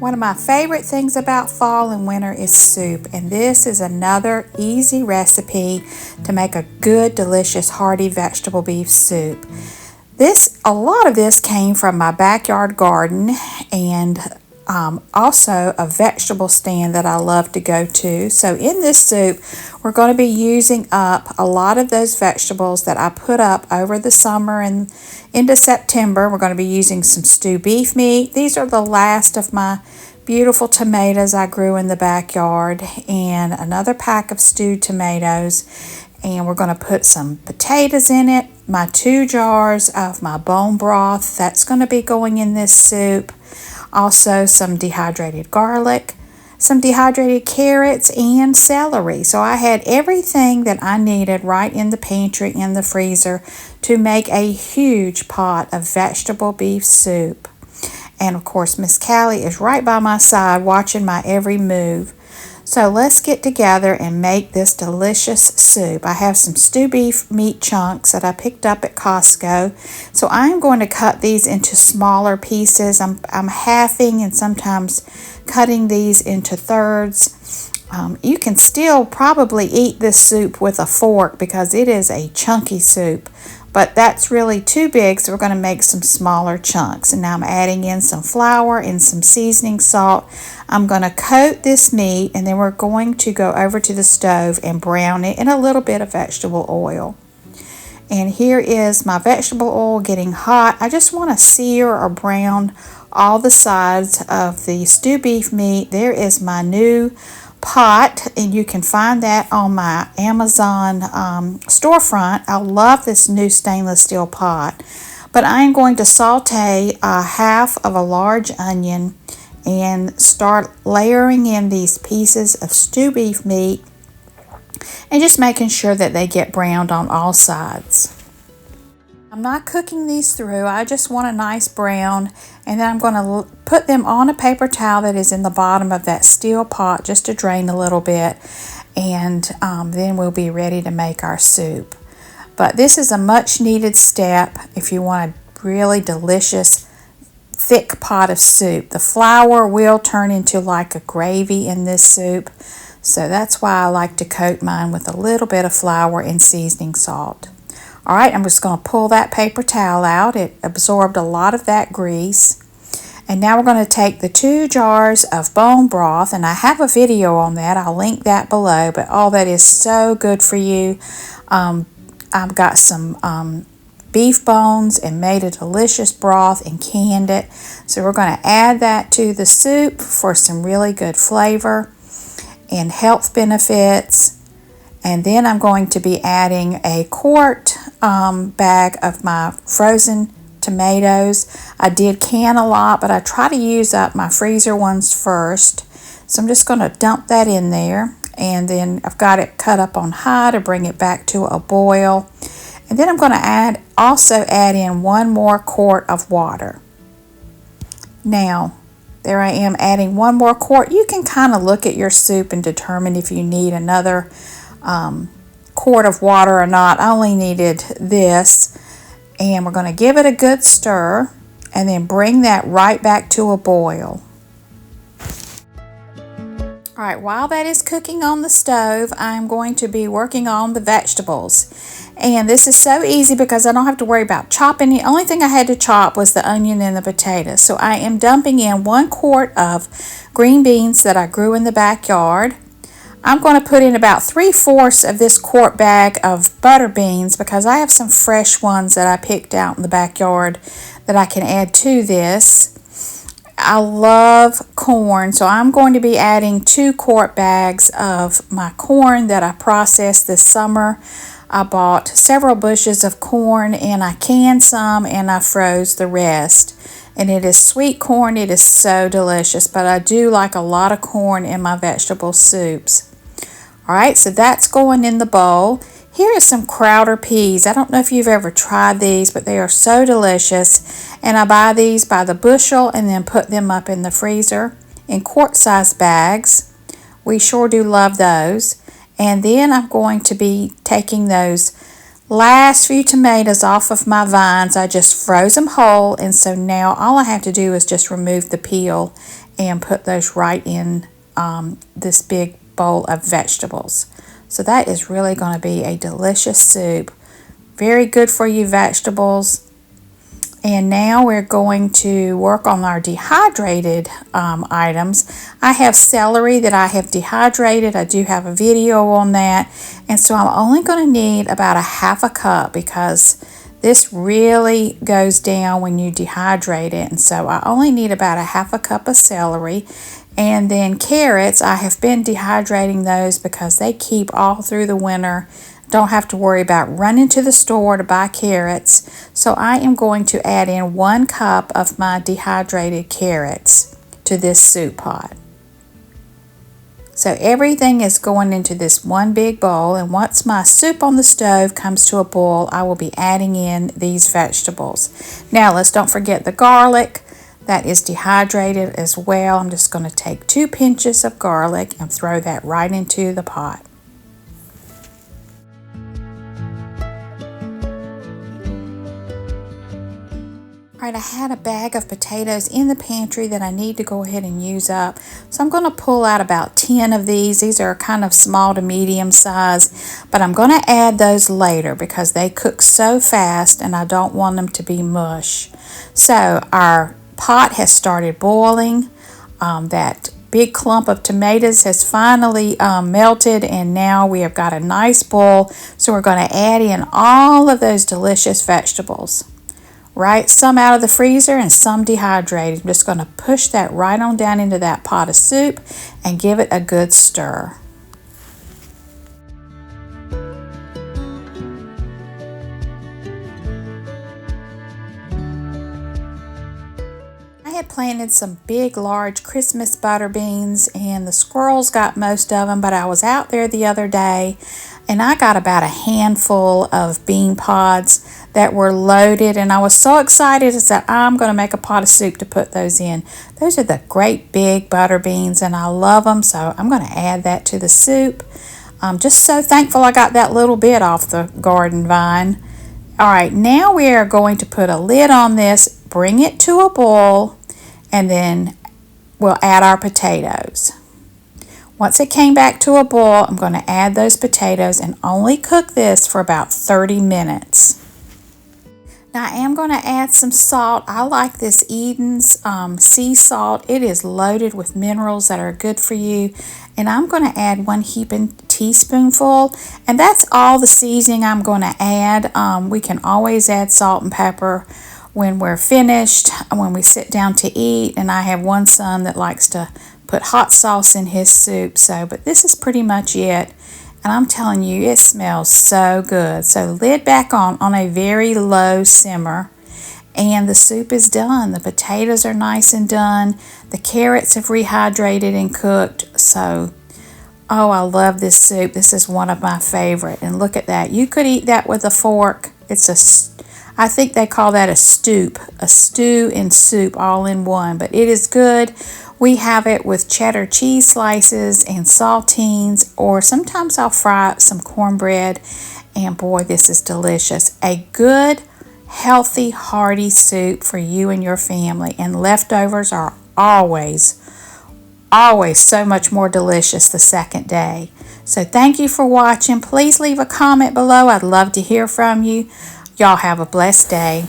One of my favorite things about fall and winter is soup, and this is another easy recipe to make a good, delicious, hearty vegetable beef soup. A lot of this came from my backyard garden and also a vegetable stand that I love to go to. So in this soup, we're going to be using up a lot of those vegetables that I put up over the summer and into September. We're going to be using some stewed beef meat. These are the last of my beautiful tomatoes I grew in the backyard, and another pack of stewed tomatoes. And we're going to put some potatoes in it, my 2 jars of my bone broth, that's going to be going in this soup. Also some dehydrated garlic, some dehydrated carrots, and celery. So I had everything that I needed right in the pantry, in the freezer, to make a huge pot of vegetable beef soup. And of course, Miss Callie is right by my side watching my every move. So let's get together and make this delicious soup. I have some stewed beef meat chunks that I picked up at Costco. So I'm going to cut these into smaller pieces. I'm halving and sometimes cutting these into thirds. You can still probably eat this soup with a fork because it is a chunky soup. But that's really too big, so we're going to make some smaller chunks. And now I'm adding in some flour and some seasoning salt. I'm going to coat this meat, and then we're going to go over to the stove and brown it in a little bit of vegetable oil. And here is my vegetable oil getting hot. I just want to sear or brown all the sides of the stewed beef meat. There is my new pot, and you can find that on my Amazon storefront. I love this new stainless steel pot. But I'm going to saute half of a large onion and start layering in these pieces of stewed beef meat and just making sure that they get browned on all sides. I'm not cooking these through, I just want a nice brown, and then I'm going to put them on a paper towel that is in the bottom of that steel pot just to drain a little bit, and then we'll be ready to make our soup. But this is a much needed step if you want a really delicious thick pot of soup. The flour will turn into like a gravy in this soup, so that's why I like to coat mine with a little bit of flour and seasoning salt. All right, I'm just going to pull that paper towel out. It absorbed a lot of that grease. And now we're going to take the 2 jars of bone broth, and I have a video on that. I'll link that below, but all that is so good for you. I've got some beef bones and made a delicious broth and canned it. So we're going to add that to the soup for some really good flavor and health benefits. And then I'm going to be adding a quart bag of my frozen tomatoes. I did can a lot, but I try to use up my freezer ones first. So I'm just going to dump that in there. And then I've got it cut up on high to bring it back to a boil. And then I'm going to also add in 1 more quart of water. Now, there I am adding 1 more quart. You can kind of look at your soup and determine if you need another quart of water or not. I only needed this, and we're going to give it a good stir and then bring that right back to a boil. All right, while that is cooking on the stove, I'm going to be working on the vegetables. And this is so easy because I don't have to worry about chopping. The only thing I had to chop was the onion and the potatoes. So I am dumping in 1 quart of green beans that I grew in the backyard. I'm going to put in about 3/4 of this quart bag of butter beans because I have some fresh ones that I picked out in the backyard that I can add to this. I love corn, so I'm going to be adding 2 quart bags of my corn that I processed this summer. I bought several bushels of corn, and I canned some and I froze the rest. And it is sweet corn. It is so delicious, but I do like a lot of corn in my vegetable soups. All right, so that's going in the bowl. Here is some Crowder peas. I don't know if you've ever tried these, but they are so delicious. And I buy these by the bushel and then put them up in the freezer in quart-sized bags. We sure do love those. And then I'm going to be taking those last few tomatoes off of my vines. I just froze them whole, and so now all I have to do is just remove the peel and put those right in this big bowl of vegetables. So that is really going to be a delicious soup. Very good for you vegetables. And now we're going to work on our dehydrated items. I have celery that I have dehydrated. I do have a video on that. And so I'm only going to need about a half a cup because this really goes down when you dehydrate it. And so I only need about a half a cup of celery. And then carrots, I have been dehydrating those because they keep all through the winter. Don't have to worry about running to the store to buy carrots. So I am going to add in 1 cup of my dehydrated carrots to this soup pot. So everything is going into this one big bowl, and once my soup on the stove comes to a boil, I will be adding in these vegetables. Now don't forget the garlic. That is dehydrated as well. I'm just going to take 2 pinches of garlic and throw that right into the pot. Alright, I had a bag of potatoes in the pantry that I need to go ahead and use up. So I'm going to pull out about 10 of these. These are kind of small to medium size, but I'm going to add those later because they cook so fast and I don't want them to be mush. So our pot has started boiling. That big clump of tomatoes has finally melted, and now we have got a nice boil. So we're going to add in all of those delicious vegetables. Right, some out of the freezer and some dehydrated. I'm just going to push that right on down into that pot of soup and give it a good stir. I had planted some big, large Christmas butter beans, and the squirrels got most of them, but I was out there the other day and I got about a handful of bean pods that were loaded, and I was so excited. I said, I'm going to make a pot of soup to put those in. Those are the great big butter beans, and I love them, so I'm going to add that to the soup. I'm just so thankful I got that little bit off the garden vine. All right, now we are going to put a lid on this, bring it to a boil, and then we'll add our potatoes. Once it came back to a boil, I'm going to add those potatoes and only cook this for about 30 minutes. Now I am going to add some salt. I like this Eden's sea salt. It is loaded with minerals that are good for you. And I'm going to add 1 heaping teaspoonful. And that's all the seasoning I'm going to add. We can always add salt and pepper when we're finished, when we sit down to eat. And I have one son that likes to put hot sauce in his soup. But this is pretty much it. And I'm telling you, it smells so good. So lid back on a very low simmer. And the soup is done. The potatoes are nice and done. The carrots have rehydrated and cooked. So, oh, I love this soup. This is one of my favorite. And look at that. You could eat that with a fork. I think they call that a stoop. A stew and soup all in one. But it is good. We have it with cheddar cheese slices and saltines, or sometimes I'll fry up some cornbread, and boy, this is delicious. A good, healthy, hearty soup for you and your family, and leftovers are always so much more delicious the second day. So thank you for watching. Please leave a comment below. I'd love to hear from you. Y'all have a blessed day.